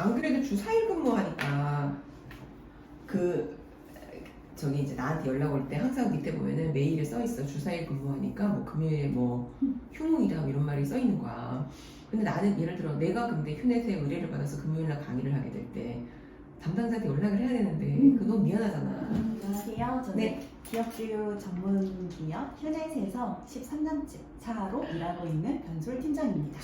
안 그래도 주 4일 근무하니까 저기 이제 나한테 연락 올 때 항상 밑에 보면은 메일에 써 있어. 주 4일 근무하니까 뭐 금요일에 뭐 휴무이다 이런 말이 써 있는 거야. 근데 나는 예를 들어 내가 근데 휴넷에 의뢰를 받아서 금요일날 강의를 하게 될 때 담당자한테 연락을 해야 되는데 그거 너무 미안하잖아. 안녕하세요. 저는 네. 기업교육 전문 기업 휴넷에서 13년째 차로 일하고 있는 변솔 팀장입니다.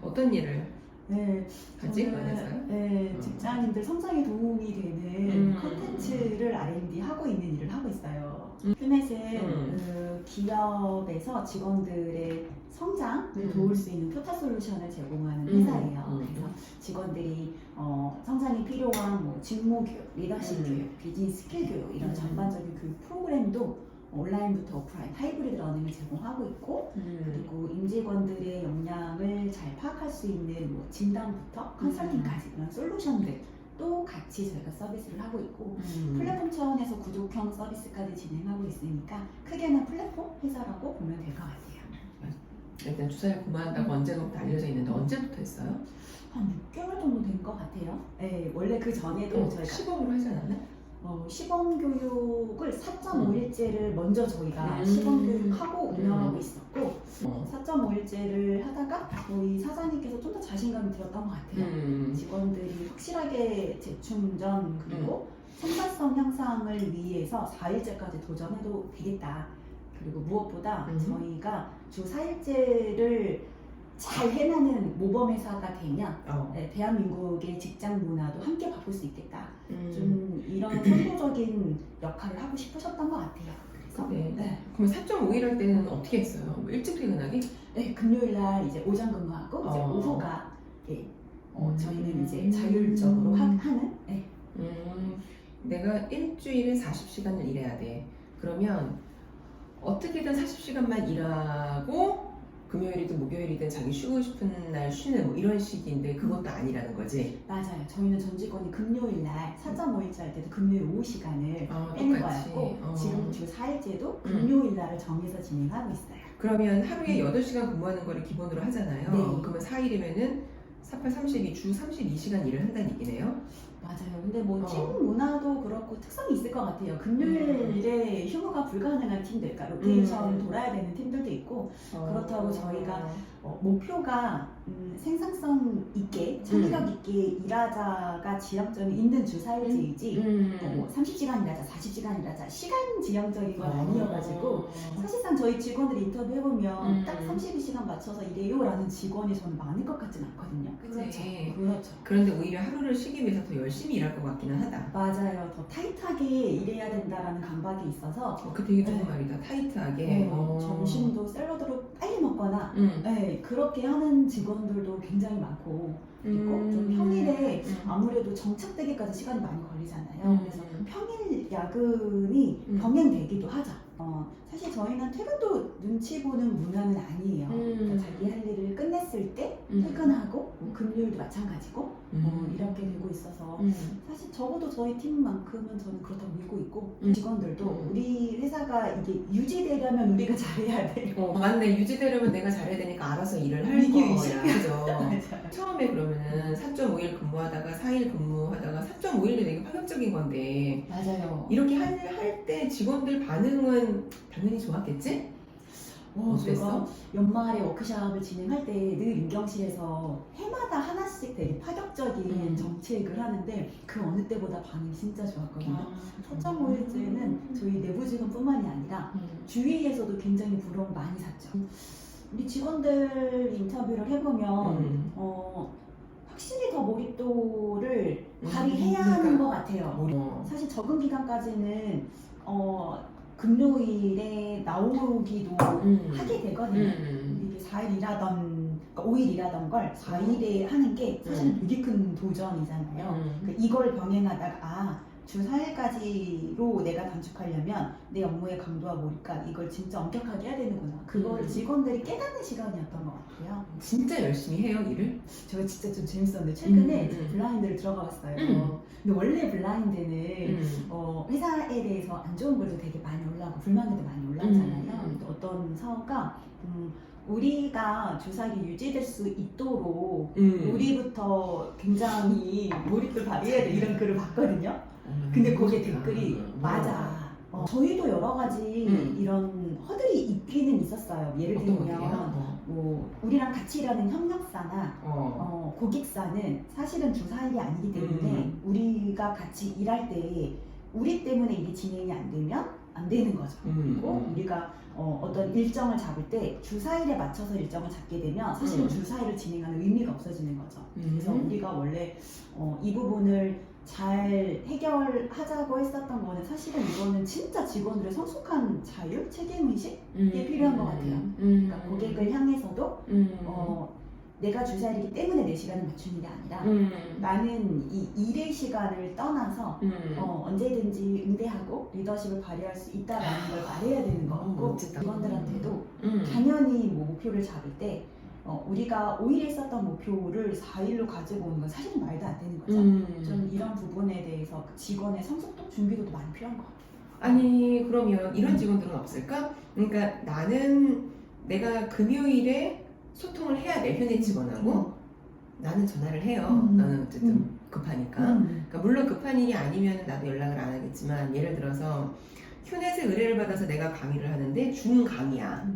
어떤 일을 네, 하지? 저는 안에서요? 직장인들 성장에 도움이 되는 컨텐츠를 R&D 하고 있는 일을 하고 있어요. 휴넷은 기업에서 직원들의 성장을 도울 수 있는 토탈 솔루션을 제공하는 회사예요. 그래서 직원들이 성장이 필요한 뭐 직무 교육, 리더십 교육, 비즈니스 스킬 교육 이런 전반적인 교육 프로그램도 온라인부터 오프라인, 하이브리드 러닝을 제공하고 있고 그리고 임직원들의 역량을 잘 파악할 수 있는 뭐 진단부터 컨설팅까지 이런 솔루션들도 같이 저희가 서비스를 하고 있고 플랫폼 차원에서 구독형 서비스까지 진행하고 있으니까 크게는 플랫폼 회사라고 보면 될 것 같아요. 일단 주사를 근무한다고 언제부터 알려져 있는데 언제부터 했어요? 한 6개월 정도 된 것 같아요. 네, 원래 그 전에도 저희가 시범으로 하지 않았나? 시범 교육을 4.5일제를 먼저 저희가 시범 교육하고 운영하고 있었고 4.5일제를 하다가 저희 사장님께서 좀 더 자신감이 들었던 것 같아요. 직원들이 확실하게 재충전 그리고 생산성 향상을 위해서 4일제까지 도전해도 되겠다. 그리고 무엇보다 저희가 주 4일제를 잘 해나는 모범회사가 되면 대한민국의 직장 문화도 함께 바꿀 수 있겠다. 좀 이런 선도적인 역할을 하고 싶으셨던 것 같아요. 그래서 네. 그럼 4.5일 할 때는 어떻게 했어요? 뭐 일찍 퇴근하기? 네, 금요일날 이제 오전 근무하고 이제 오후가 저희는 이제 자율적으로 하는. 네. 내가 일주일에 40시간을 일해야 돼. 그러면 어떻게든 40시간만 일하고 금요일이든 목요일이든 자기 쉬고 싶은 날 쉬는 뭐 이런 식인데 그것도 아니라는 거지? 맞아요. 저희는 전 직원이 금요일날 4.5일째 할 때도 금요일 오후 시간을 빼는 거였고 지금 주 4일째도 금요일날을 정해서 진행하고 있어요. 그러면 하루에 8시간 근무하는 거를 기본으로 하잖아요. 네. 그러면 4일이면은 48, 32, 주 32시간 일을 한다는 얘기네요? 맞아요. 근데 뭐 팀 문화도 그렇고 특성이 있을 것 같아요. 금요일에 휴무가 불가능한 팀들, 그러니까 로테이션 돌아야 되는 팀들도 있고 그렇다고 저희가 목표가 생산성 있게, 창의력 있게 일하자가 지향점이 있는 주 4일제이지 뭐 30시간 일하자, 40시간 일하자 시간 지향적인 건 아니어가지고 사실상 저희 직원들 인터뷰 해보면 딱 32시간 맞춰서 일해요 라는 직원이 저는 많을 것 같진 않거든요. 그렇죠. 그런데 오히려 하루를 쉬기 위해서 더 열심히 일할 것 같기는 하다. 맞아요. 더 타이트하게 일해야 된다라는 감각이 있어서 그 되게 좋은 말이다. 타이트하게. 점심도 샐러드로 빨리 먹거나 그렇게 하는 직원들도 굉장히 많고 그리고 좀 평일에 아무래도 정착되기까지 시간이 많이 걸리잖아요. 그래서 평일 야근이 병행되기도 하죠. 사실 저희는 퇴근도 눈치 보는 문화는 아니에요. 그러니까 자기 할 일을 끝냈을 때 퇴근하고 금요일도 마찬가지고 이렇게 되고 있어서 사실 적어도 저희 팀만큼은 저는 그렇다고 믿고 있고 직원들도 우리 회사가 이게 유지되려면 우리가 잘해야 돼. 맞네. 유지되려면 내가 잘해야 되니까 알아서 일을 할 거야. 그죠? 처음에 그러면은 4.5일 근무하다가 4일 근무하다가 4.5일도 되게 파격적인 건데 맞아요. 이렇게 할 때 직원들 반응은 당연히 좋았겠지? 제가 연말에 워크숍을 진행할 때 늘 윤경실에서 해마다 하나씩 되게 파격적인 정책을 하는데 그 어느 때보다 반응이 진짜 좋았거든요. 4.5일째는 저희 내부 직원뿐만이 아니라 주위에서도 굉장히 부러움 많이 샀죠. 우리 직원들 인터뷰를 해보면 확실히 더 몰입도를 발휘해야 하는 것 같아요. 사실 적응 기간까지는 금요일에 나오기도 하게 되거든요. 이게 4일 일하던, 그러니까 5일 일하던 걸 4일에 하는 게 사실은 되게 큰 도전이잖아요. 그러니까 이걸 병행하다가 주 4일까지로 내가 단축하려면 내 업무의 강도와 몰입감 이걸 진짜 엄격하게 해야 되는구나. 그거를 직원들이 깨닫는 시간이었던 것 같아요. 진짜 열심히 해요, 일을? 제가 진짜 좀 재밌었는데 최근에 블라인드를 들어가 봤어요. 근데 원래 블라인드는 회사에 대해서 안 좋은 글도 되게 많이 올라오고 불만들도 많이 올라오잖아요. 어떤 사업가 우리가 주사일이 유지될 수 있도록 음. 우리부터 굉장히 몰입을 발휘해야 돼 이런 글을 봤거든요. 근데 거기에 댓글이 맞아. 저희도 여러 가지 이런 허들이 있기는 있었어요. 예를 어떤 들면 것들이야? 뭐 우리랑 같이 일하는 협력사나 고객사는 사실은 주사일이 아니기 때문에 우리가 같이 일할 때 우리 때문에 일이 진행이 안 되면 안 되는 거죠. 그리고 우리가 어떤 일정을 잡을 때 주사일에 맞춰서 일정을 잡게 되면 사실은 주사일을 진행하는 의미가 없어지는 거죠. 그래서 우리가 원래 이 부분을 잘 해결하자고 했었던 거는 사실은 이거는 진짜 직원들의 성숙한 자율, 책임의식이 필요한 것 같아요. 그러니까 고객을 향해서도 내가 주사일이기 때문에 내 시간을 맞추는 게 아니라 나는 이 일의 시간을 떠나서 언제든지 응대하고 리더십을 발휘할 수 있다라는 걸 말해야 되는 것 같고 멋지다. 직원들한테도 당연히 뭐 목표를 잡을 때 우리가 5일에 썼던 목표를 4일로 가지고 오는 건 사실은 말도 안 되는 거죠. 좀 이런 부분에 대해서 직원의 성숙도, 준비도도 많이 필요한 것 같아요. 아니 그러면 이런 직원들은 없을까? 그러니까 나는 내가 금요일에 소통을 해야 돼 휴내 직원하고 나는 전화를 해요. 나는 어쨌든 급하니까. 그러니까 물론 급한 일이 아니면 나도 연락을 안 하겠지만 예를 들어서 휴넷에 의뢰를 받아서 내가 강의를 하는데 줌 강의야.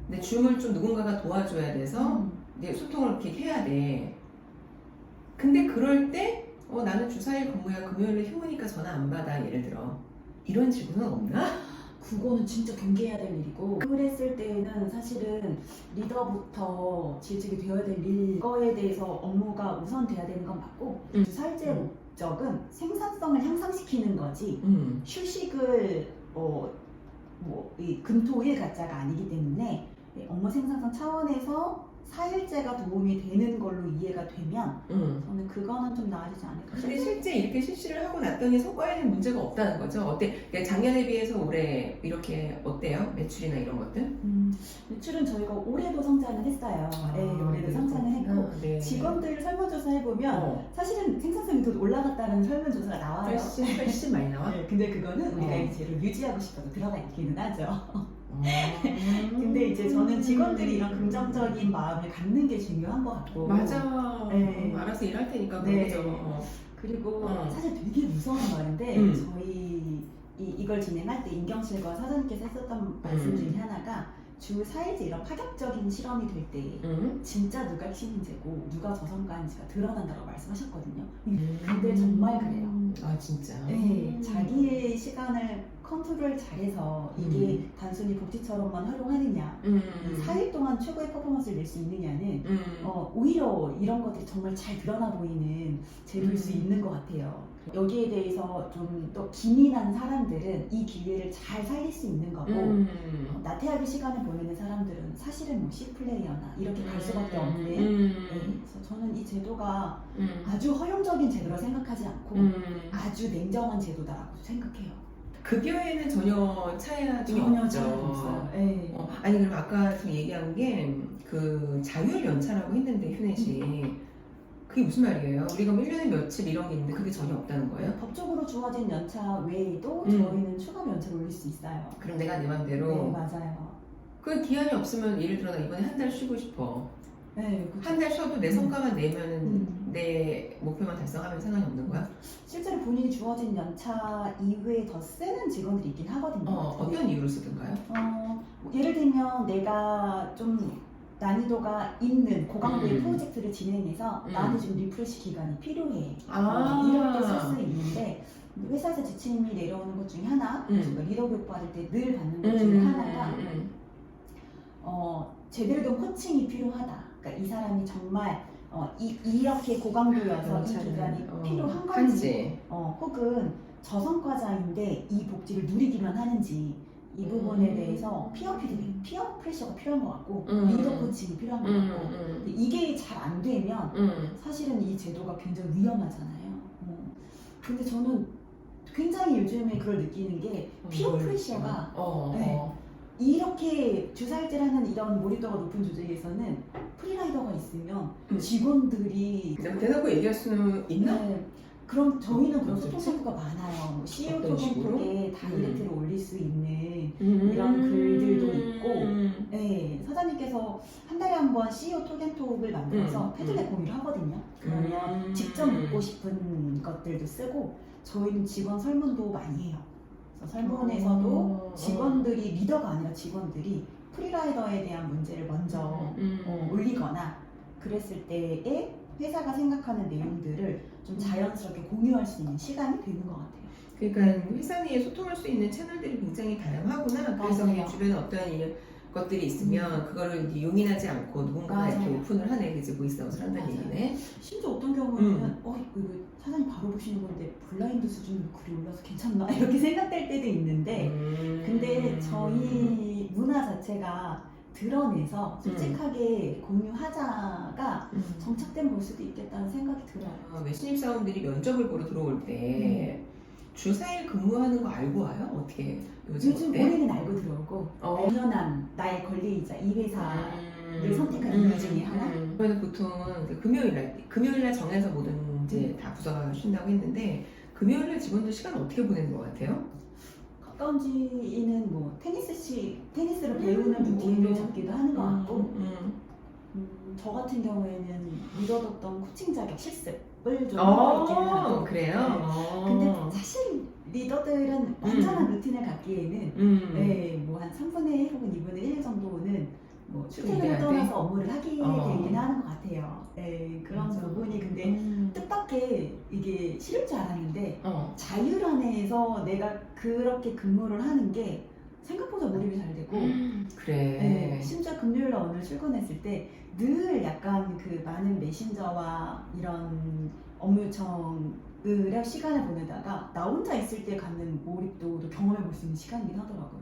근데 줌을 좀 누군가가 도와줘야 돼서 이제 소통을 이렇게 해야 돼. 근데 그럴 때 나는 주사일 근무야 금요일에 휴무니까 전화 안 받아 예를 들어 이런 직원은 없나? 그거는 진짜 경계해야 될 일이고 그랬을 때는 사실은 리더부터 질책이 되어야 될 일거에 대해서 업무가 우선돼야 되는 건 맞고 주사일제 목적은 생산성을 향상시키는 거지 휴식을 이 금토일 가짜가 아니기 때문에 업무 생산성 차원에서 4일제가 도움이 되는 걸로 이해가 되면 저는 그거는 좀 나아지지 않을까 근데 싶어요. 실제 이렇게 실시를 하고 났더니 성과에는 문제가 없다는 거죠. 어때? 그러니까 작년에 비해서 올해 이렇게 어때요? 매출이나 이런 것들? 매출은 저희가 올해도 성장을 했어요. 네, 올해도 성장을 했고 네. 직원들 설문조사 해보면 사실은 생산성이 더 올라갔다는 설문조사가 나와요. 훨씬 많이 나와? 네, 근데 그거는 우리가 이 재를 유지하고 싶어서 들어가 있기는 하죠. 근데 이제 저는 직원들이 이런 긍정적인 마음을 갖는 게 중요한 것 같고 맞아. 네. 알아서 일할 테니까 네. 그거죠. 그리고 사실 되게 무서운 말인데 저희 이걸 진행할 때 임경실과 사장님께서 했었던 말씀 중에 하나가 주 4일째 이런 파격적인 실험이 될 때 진짜 누가 키문제고 누가 저성과인지가 드러난다고 말씀하셨거든요. 근데 정말 그래요. 아 진짜? 네, 자기의 시간을 컨트롤 잘해서 이게 단순히 복지처럼만 활용하느냐 4일 동안 최고의 퍼포먼스를 낼 수 있느냐는 오히려 이런 것들이 정말 잘 드러나 보이는 제도일 수 있는 것 같아요. 여기에 대해서 좀 또 기민한 사람들은 이 기회를 잘 살릴 수 있는 거고 나태하게 시간을 보내는 사람들은 사실은 뭐 C플레이어나 이렇게 갈 수밖에 없는 그래서 저는 이 제도가 아주 허용적인 제도라 생각하지 않고 아주 냉정한 제도다라고 생각해요. 급여에는 전혀 차이가 전혀 없죠. 차이가 없어요. 네. 아니 그럼 아까 좀 얘기한 게 그 자율 연차라고 했는데 휴넷이 그게 무슨 말이에요? 우리가 뭐 1년에 며칠 이런 게 있는데 그게 전혀 없다는 거예요? 법적으로 주어진 연차 외에도 저희는 추가 연차를 올릴 수 있어요. 그럼 내가 내 맘대로 네, 맞아요. 그 기한이 없으면 예를 들어 나 이번에 한 달 쉬고 싶어. 네, 그쵸. 한 달 쉬어도 내 성과만 내면은 내 목표만 달성하면 상관이 없는 거야? 실제로 본인이 주어진 연차 이후에 더 쓰는 직원들이 있긴 하거든요. 어떤 이유로 쓰던가요? 예를 들면 내가 좀 난이도가 있는 고강도의 프로젝트를 진행해서 나한테 좀 리프레시 기간이 필요해. 이럴 때 쓸 수 있는데 회사에서 지침이 내려오는 것 중에 하나, 제가 리더 교육 받을 때 늘 받는 것 중에 하나가 제대로 된 코칭이 필요하다. 그러니까 이 사람이 정말 이렇게 고강도여서 이 기간이 필요한 건지 혹은 저성과자인데 이 복지를 누리기만 하는지 이 부분에 대해서 피어 피드백, 피어 프레셔가 필요한 것 같고 리더 코칭이 필요한 것 같고 근데 이게 잘 안 되면 사실은 이 제도가 굉장히 위험하잖아요. 근데 저는 굉장히 요즘에 그걸 느끼는 게 피어 프레셔가 이렇게 주사일제라는 이런 몰입도가 높은 조직에서는 프리라이더가 있으면 직원들이 그냥 대놓고 얘기할 수는 있나? 네, 그럼 저희는 그런 어쩌지? 소통 창구가 많아요. 뭐 CEO 어떤 식으로? 톡톡에 다이렉트로 올릴 수 있는 이런 이런 글들도 있고, 네, 사장님께서 한 달에 한 번 CEO 톡앤톡을 만들어서 패드렛 공유를 하거든요. 그러면 직접 묻고 싶은 것들도 쓰고, 저희는 직원 설문도 많이 해요. 그래서 설문에서도 직원들이 리더가 아니라 직원들이 프리라이더에 대한 문제를 먼저 올리거나 그랬을 때에 회사가 생각하는 내용들을 좀 자연스럽게 공유할 수 있는 시간이 되는 것 같아요. 그러니까 회사 내에 소통할 수 있는 채널들이 굉장히 다양하구나. 그래서 맞아요. 주변에 어떠한 것들이 있으면 그거를 이제 용인하지 않고 누군가가 이렇게 맞아요. 오픈을 하네. 이제 보이스아웃을 한다는 맞아요. 얘기네. 심지어 어떤 경우에는 이거 사장님 바로 보시는 건데 블라인드 수준으로 글이 올라서 괜찮나? 이렇게 생각될 때도 있는데 근데 저희 문화 자체가 드러내서 솔직하게 공유하자가 정착된 걸 수도 있겠다는 생각이 들어요. 왜 신입사원들이 면접을 보러 들어올 때 주 4일 근무하는 거 알고 와요? 어떻게 요즘 요즘 어때? 본인은 알고 들어오고 당연한 나의 권리이자 이 회사를 선택한 이유 중에 하나. 저는 보통 금요일날 정해서 모든 이제 다 부서가 쉰다고 했는데 금요일날 직원들 시간 어떻게 보내는 것 같아요? 가까운 지인은 뭐 테니스를 배우는 루틴을 잡기도 하는 것 같고 저 같은 경우에는 미뤄뒀던 코칭 자격 실습을 좀 하고 있기는 하고 그래요? 근데 사실 리더들은 완전한 루틴을 갖기에는 네, 뭐 한 3분의 1 혹은 2분의 1 정도는 뭐 출퇴근을 떠나서 업무를 하게 되긴 하는 것 같아요. 네, 그런 부분이 근데 뜻밖의 이게 싫을 줄 알았는데 자율 안에서 내가 그렇게 근무를 하는 게 생각보다 몰입이 잘 되고 그래. 네, 심지어 금요일날 오늘 출근했을 때 늘 약간 그 많은 메신저와 이런 업무 요청을 시간을 보내다가 나 혼자 있을 때 갖는 몰입도도 경험해 볼 수 있는 시간이긴 하더라고요.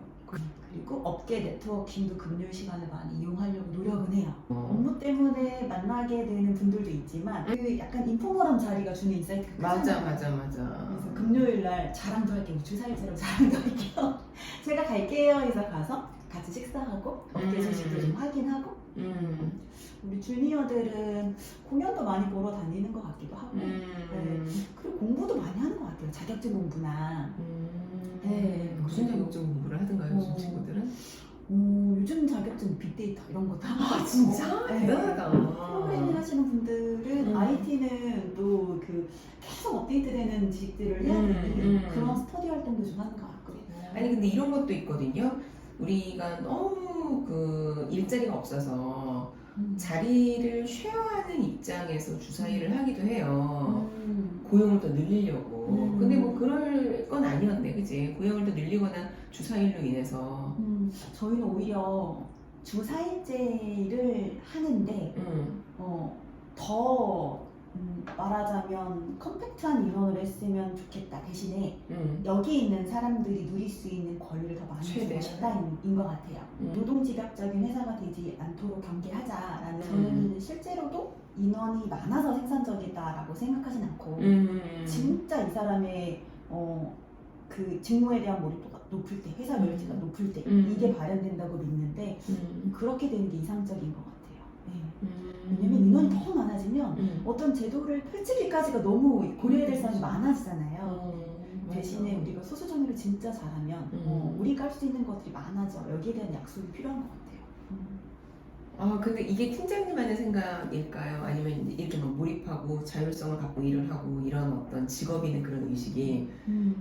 그리고 업계 네트워킹도 금요일 시간을 많이 이용하려고 노력은 해요. 업무 때문에 만나게 되는 분들도 있지만 그 약간 인포머럼 자리가 주는 인사이트가 크잖아요. 맞아. 그래서 금요일날 자랑도 할게요. 주사일제로 자랑도 할게요. 제가 갈게요 해서 가서 같이 식사하고 업계 소식도 좀 확인하고 우리 주니어들은 공연도 많이 보러 다니는 것 같기도 하고 네. 그리고 공부도 많이 하는 것 같아요. 자격증 공부나 네. 무슨 자격증 공부를 하던가요, 요즘 친구들은? 요즘 자격증 빅데이터 이런 것도 하는 것 같고 진짜? 네. 대단하다. 프로그래밍 하시는 분들은 IT는 또 그 계속 업데이트되는 지식들을 해야 되는 그런 스터디 활동도 좀 하는 것 같고요. 아니 근데 이런 것도 있거든요. 우리가 너무 그 일자리가 없어서 자리를 쉐어하는 입장에서 주사일을 하기도 해요. 고용을 더 늘리려고. 근데 뭐 그럴 건 아니었네, 그치? 고용을 더 늘리거나 주사일로 인해서. 저희는 오히려 주 4일제를 하는데 더 말하자면 컴팩트한 인원을 했으면 좋겠다. 대신에 여기 있는 사람들이 누릴 수 있는 권리를 더 많이 주고 싶다인 것 같아요. 노동집약적인 회사가 되지 않도록 경계하자라는 저는 실제로도 인원이 많아서 생산적이다라고 생각하진 않고 진짜 이 사람의 그 직무에 대한 몰입도가 높을 때, 회사 로열티가 높을 때 이게 발현된다고 믿는데 그렇게 되는 게 이상적인 것 같아요. 네. 왜냐면 인원이 너무 많아지면 어떤 제도를 펼치기까지가 너무 고려해야 될 사람이 많아지잖아요. 대신에 우리가 소수정의를 진짜 잘하면 우리가 할 수 있는 것들이 많아져. 여기에 대한 약속이 필요한 것 같아요. 근데 이게 팀장님만의 생각일까요? 아니면 이렇게 막 몰입하고 자율성을 갖고 일을 하고 이런 어떤 직업인의 그런 의식이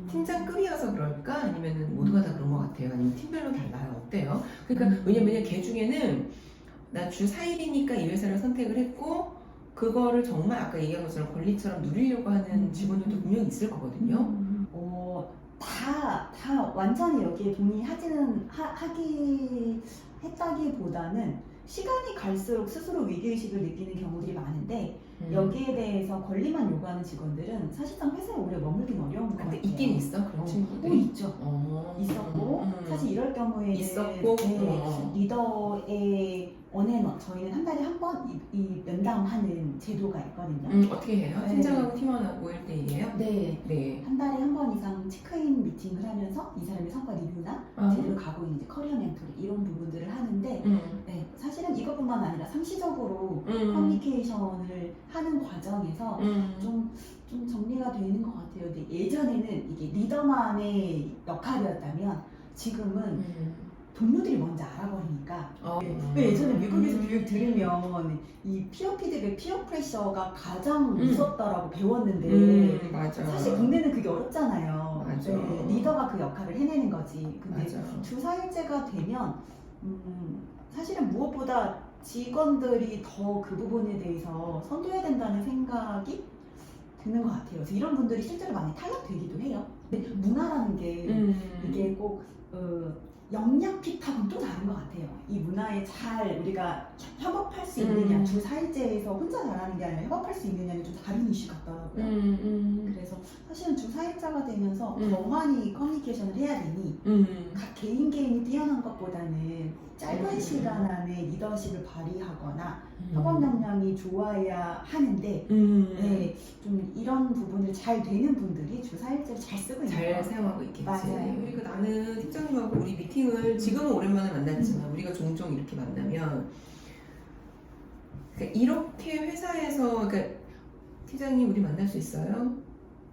팀장급이어서 그럴까? 아니면 모두가 다 그런 것 같아요? 아니면 팀별로 달라요? 어때요? 그러니까 왜냐면 걔 중에는 나 주 4일이니까 이 회사를 선택을 했고 그거를 정말 아까 얘기한 것처럼 권리처럼 누리려고 하는 직원들도 분명히 있을 거거든요. 다 완전히 여기에 했다기보다는 시간이 갈수록 스스로 위기의식을 느끼는 경우들이 많은데 여기에 대해서 권리만 요구하는 직원들은 사실상 회사에 오래 머물긴 어려운 것 같아요. 근데 있긴 있어? 그런 친구들이? 있죠. 있었고 사실 이럴 경우에는 있었고 리더의 저희는 한 달에 한 번 이 면담하는 제도가 있거든요. 어떻게 해요? 팀장하고 팀원하고 1대1이에요? 네. 한 달에 한 번 이상 체크인 미팅을 하면서 이 사람의 성과 리뷰나 제대로 가고 있는지 커리어 멘토링 이런 부분들을 하는데 사실은 이것뿐만 아니라 상시적으로 커뮤니케이션을 하는 과정에서 좀 정리가 되는 것 같아요. 근데 예전에는 이게 리더만의 역할이었다면 지금은 동료들이 먼저 알아버리니까. 왜 예전에 미국에서 교육 들으면 이 피어 피드백, 피어 프레셔가 가장 무섭다라고 배웠는데 맞아. 사실 국내는 그게 어렵잖아요. 맞아. 네, 리더가 그 역할을 해내는 거지. 근데 맞아. 주 4일제가 되면 사실은 무엇보다 직원들이 더 그 부분에 대해서 선도해야 된다는 생각이 드는 것 같아요. 그래서 이런 분들이 실제로 많이 탈락되기도 해요. 근데 문화라는 게 이게 꼭 역량 핏하고는 또 다른 것 같아요. 이 문화에 잘 우리가 협업할 수 있느냐, 주 4일제에서 혼자 잘하는 게 아니라 협업할 수 있느냐는 좀 다른 이슈 같더라고요. 그래서 사실은 주 4일자가 되면서 더 많이 커뮤니케이션을 해야 되니 각 개인이 뛰어난 것보다는 짧은 시간 안에 리더십을 발휘하거나 협업 역량이 좋아야 하는데 네, 좀 이런 부분을 잘 되는 분들이 주 4일제를 잘 쓰고 있는 잘 것 사용하고 있겠지. 맞아요. 그러니까 나는 팀장님하고 우리 미팅을 지금은 오랜만에 만났지만 우리가 종종 이렇게 만나면 그러니까 이렇게 회사에서 그러니까 팀장님 우리 만날 수 있어요?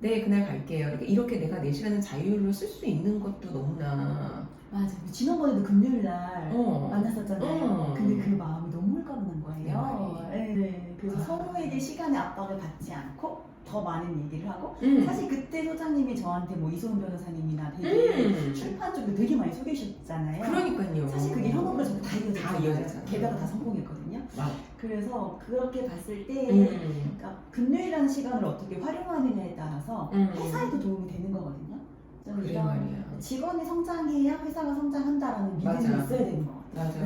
네 그날 갈게요. 그러니까 이렇게 내가 내 시간을 자유로 쓸 수 있는 것도 너무나 맞아요. 지난번에도 금요일 날 어. 만났었잖아요. 근데 그 마음이 너무 홀가분한 거예요. 네. 네. 그래서 서로에게 시간의 압박을 받지 않고 더 많은 얘기를 하고 사실 그때 소장님이 저한테 뭐 이소은 변호사님이나 되게 출판 쪽에 되게 많이 소개해주셨잖아요. 그러니까요. 사실 그게 현업으로 전부 다 다 이어졌잖아요. 이어졌잖아요. 게다가 다 성공했거든요. 와. 그래서 그렇게 봤을 때 그러니까 금요일이라는 시간을 어떻게 활용하느냐에 따라서 회사에도 도움이 되는 거거든요. 좀 그래 이런 말이야. 직원이 성장해야 회사가 성장한다라는 믿음이 맞아. 있어야 되는 것 같아요. 맞아.